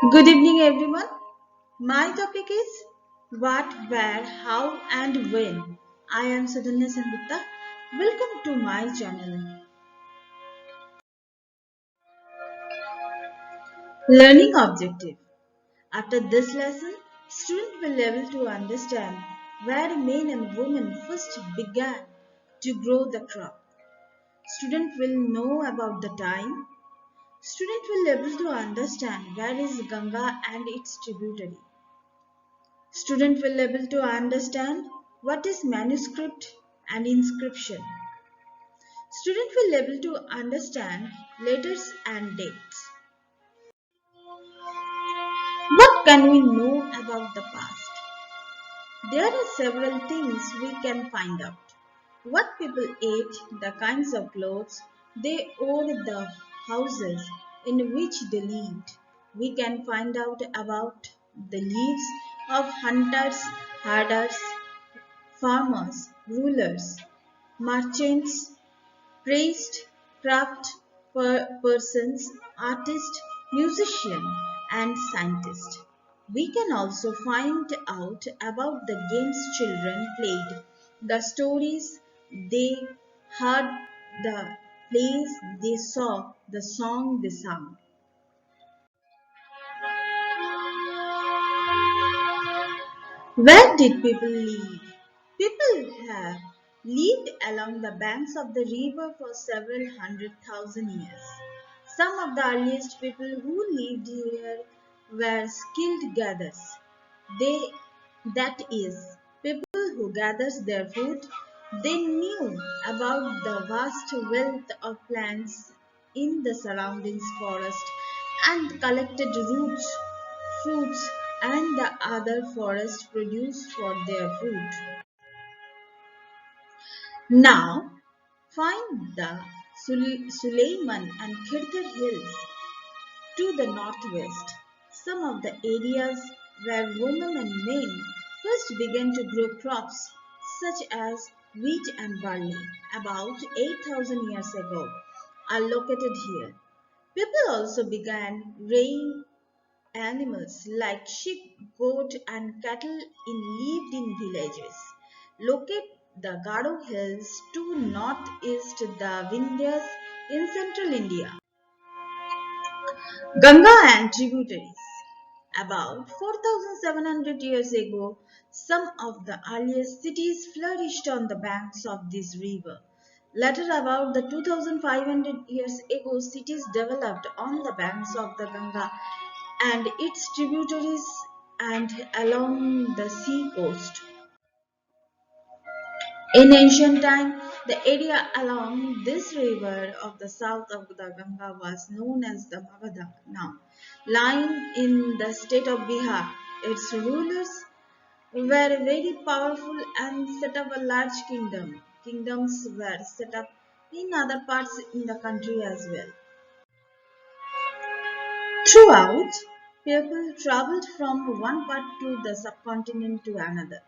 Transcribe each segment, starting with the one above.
Good evening, everyone. My topic is what, where, how, and when. I am Sudhanya Sengupta. Welcome to my channel. Learning objective. After this lesson, students will be able to understand where men and women first began to grow the crop. Student will know about the time. Student will be able to understand where is Ganga and its tributary. Student will be able to understand what is manuscript and inscription. Student will be able to understand letters and dates. What can we know about the past? There are several things we can find out. What people ate, the kinds of clothes they wore, the houses in which they lived. We can find out about the lives of hunters, herders, farmers, rulers, merchants, priests, persons, artists, musicians, and scientists. We can also find out about the games children played, the stories they heard, the plays they saw, the song they sang. Where did people live? People have lived along the banks of the river for several hundred thousand years. Some of the earliest people who lived here were skilled gatherers. They, that is, people who gathered their food. They knew about the vast wealth of plants in the surrounding forest and collected roots, fruits, and the other forest produce for their food. Now, find the Suleiman and Khirthar hills to the northwest, some of the areas where women and men first began to grow crops such as wheat and barley about 8,000 years ago are located here. People also began rearing animals like sheep, goat, and cattle lived in villages. Locate the Garo Hills to northeast the Vindhyas in central India. Ganga and tributaries. About 4,700 years ago, some of the earliest cities flourished on the banks of this river. Later, about the 2,500 years ago, cities developed on the banks of the Ganga and its tributaries and along the sea coast. In ancient time, the area along this river of the south of the Ganga was known as the Magadha. Now, lying in the state of Bihar, its rulers were very powerful and set up a large kingdom. Kingdoms were set up in other parts in the country as well. Throughout, people traveled from one part to the subcontinent to another.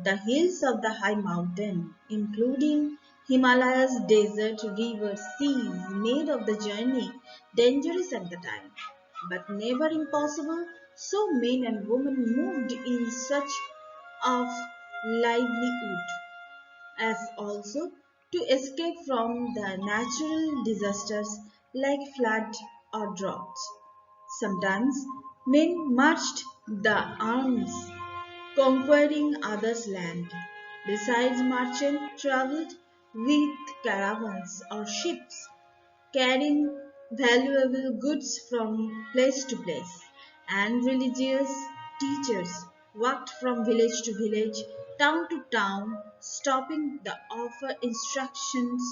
The hills of the high mountain, including Himalayas, desert, rivers, seas, made of the journey dangerous at the time, but never impossible. So men and women moved in search of livelihood, as also to escape from the natural disasters like flood or drought. Sometimes men marched the arms conquering others' land. Besides, merchants traveled with caravans or ships, carrying valuable goods from place to place, and religious teachers walked from village to village, town to town, stopping to offer instructions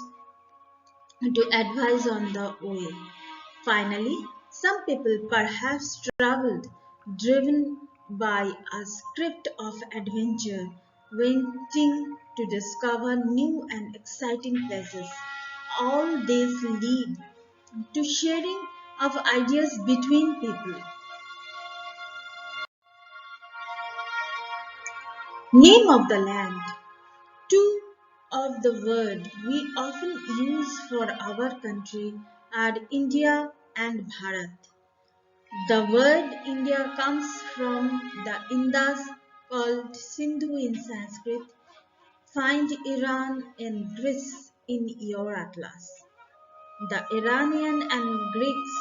to advise on the way. Finally, some people perhaps traveled driven by a script of adventure, wanting to discover new and exciting places. All these lead to sharing of ideas between people. Name of the land. Two of the words we often use for our country are India and Bharat. The word India comes from the Indus called Sindhu in Sanskrit. Find Iran and Greece in your atlas. The Iranian and Greeks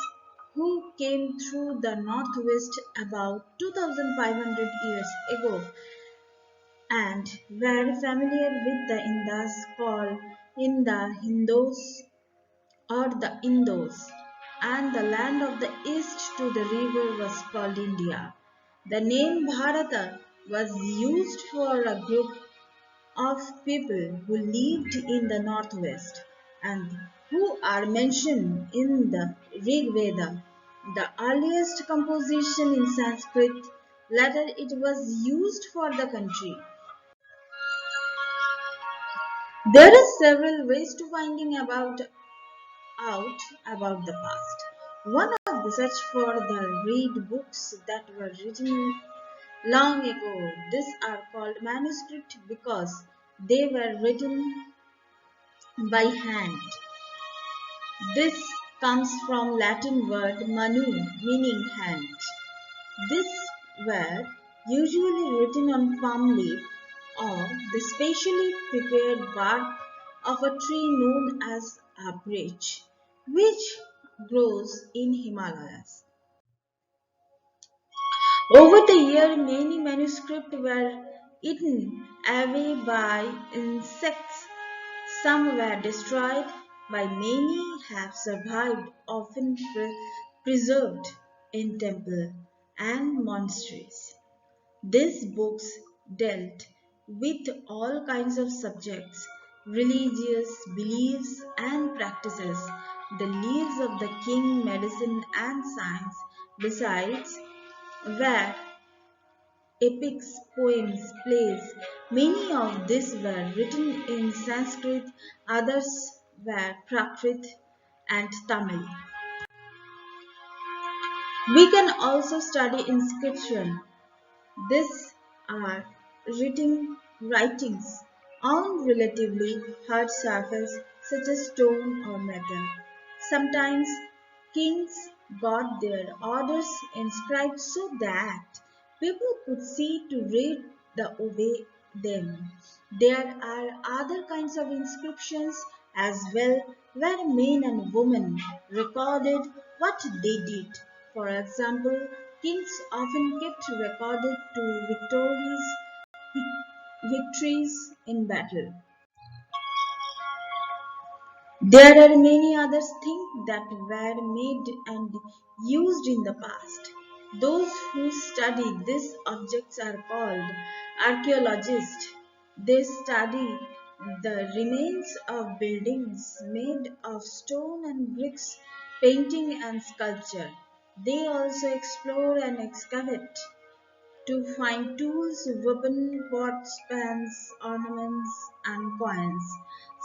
who came through the northwest about 2500 years ago and were familiar with the Indus called in the Hindus or the Indos, and the land of the east to the river was called India. The name Bharata was used for a group of people who lived in the northwest and who are mentioned in the Rig Veda, the earliest composition in Sanskrit. Later, it was used for the country. There are several ways to finding out about the past. One of the search for the read books that were written long ago. These are called manuscript because they were written by hand. This comes from Latin word manu meaning hand. These were usually written on palm leaf or the specially prepared bark of a tree known as a birch, which grows in Himalayas. Over the year, many manuscripts were eaten away by insects. Some were destroyed, while many have survived, often preserved in temples and monasteries. These books dealt with all kinds of subjects, religious beliefs and practices, the lives of the king, medicine and science, besides were epics, poems, plays. Many of these were written in Sanskrit, others were Prakrit and Tamil. We can also study inscription. These are writings on relatively hard surface such as stone or metal. Sometimes kings got their orders inscribed so that people could see to read the obey them. There are other kinds of inscriptions as well where men and women recorded what they did. For example, kings often kept recorded to victories in battle. There are many other things that were made and used in the past. Those who study these objects are called archaeologists. They study the remains of buildings made of stone and bricks, painting and sculpture. They also explore and excavate to find tools, weapons, pots, pans, ornaments, and coins.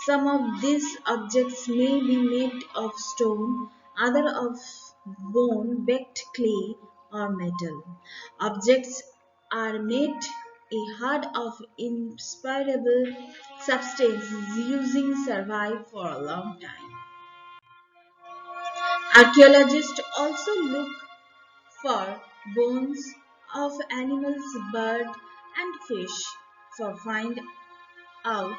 Some of these objects may be made of stone, other of bone, baked clay, or metal. Objects are made a hard of inspirable substance using survive for a long time. Archaeologists also look for bones of animals, bird and fish for find out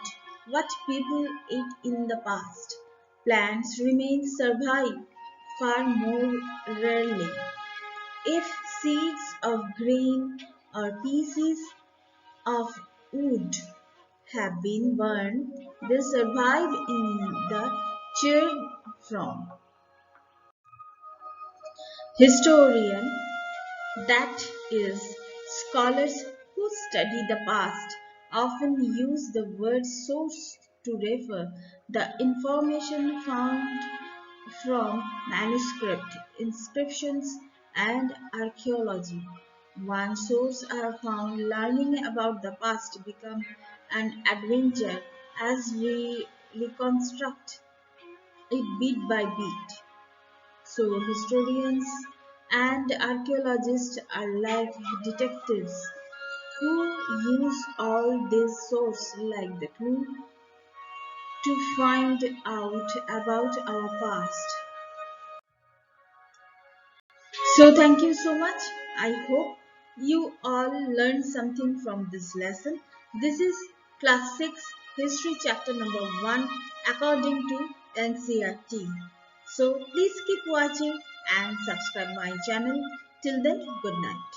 what people ate in the past. Plants remain survive far more rarely. If seeds of grain or pieces of wood have been burned, they survive in the charred form. Historian, that is, scholars who study the past often use the word source to refer the information found from manuscript, inscriptions, and archaeology. Once sources are found, learning about the past becomes an adventure as we reconstruct it bit by bit. So, historians and archaeologists are like detectives who use all these sources like the clue to find out about our past. So thank you so much. I hope you all learned something from this lesson. This is class 6 history chapter number 1 according to NCERT. So please keep watching and subscribe my channel. Till then, good night.